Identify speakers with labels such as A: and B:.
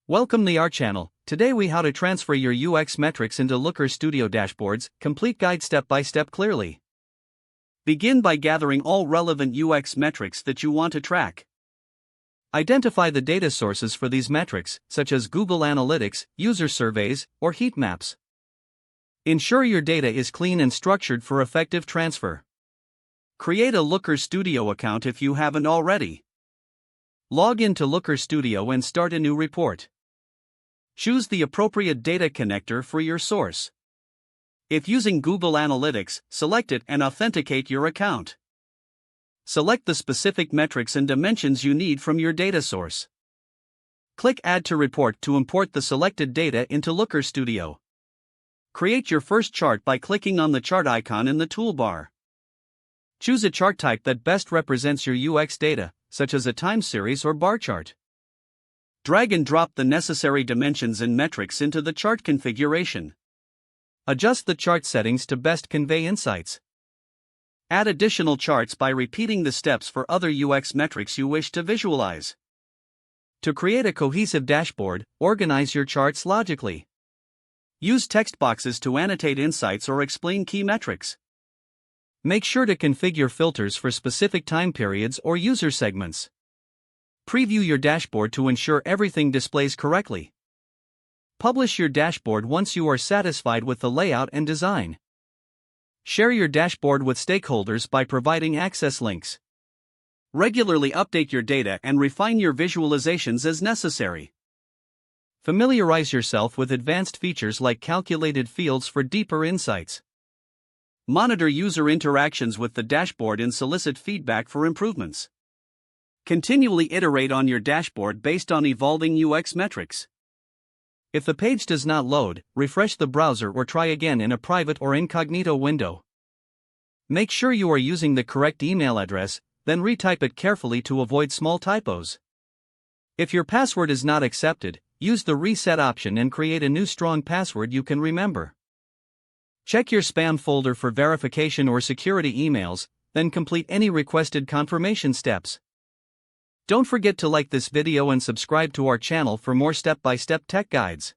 A: Welcome to our channel. Today we how to transfer your UX metrics into Looker Studio dashboards, complete guide step by step clearly. Begin by gathering all relevant UX metrics that you want to track. Identify the data sources for these metrics, such as Google Analytics, user surveys, or heat maps. Ensure your data is clean and structured for effective transfer. Create a Looker Studio account if you haven't already. Log into Looker Studio and start a new report. Choose the appropriate data connector for your source. If using Google Analytics, select it and authenticate your account. Select the specific metrics and dimensions you need from your data source. Click Add to Report to import the selected data into Looker Studio. Create your first chart by clicking on the chart icon in the toolbar. Choose a chart type that best represents your UX data, such as a time series or bar chart. Drag and drop the necessary dimensions and metrics into the chart configuration. Adjust the chart settings to best convey insights. Add additional charts by repeating the steps for other UX metrics you wish to visualize. To create a cohesive dashboard, organize your charts logically. Use text boxes to annotate insights or explain key metrics. Make sure to configure filters for specific time periods or user segments. Preview your dashboard to ensure everything displays correctly. Publish your dashboard once you are satisfied with the layout and design. Share your dashboard with stakeholders by providing access links. Regularly update your data and refine your visualizations as necessary. Familiarize yourself with advanced features like calculated fields for deeper insights. Monitor user interactions with the dashboard and solicit feedback for improvements. Continually iterate on your dashboard based on evolving UX metrics. If the page does not load, refresh the browser or try again in a private or incognito window. Make sure you are using the correct email address, then retype it carefully to avoid small typos. If your password is not accepted, use the reset option and create a new strong password you can remember. Check your spam folder for verification or security emails, then complete any requested confirmation steps. Don't forget to like this video and subscribe to our channel for more step-by-step tech guides.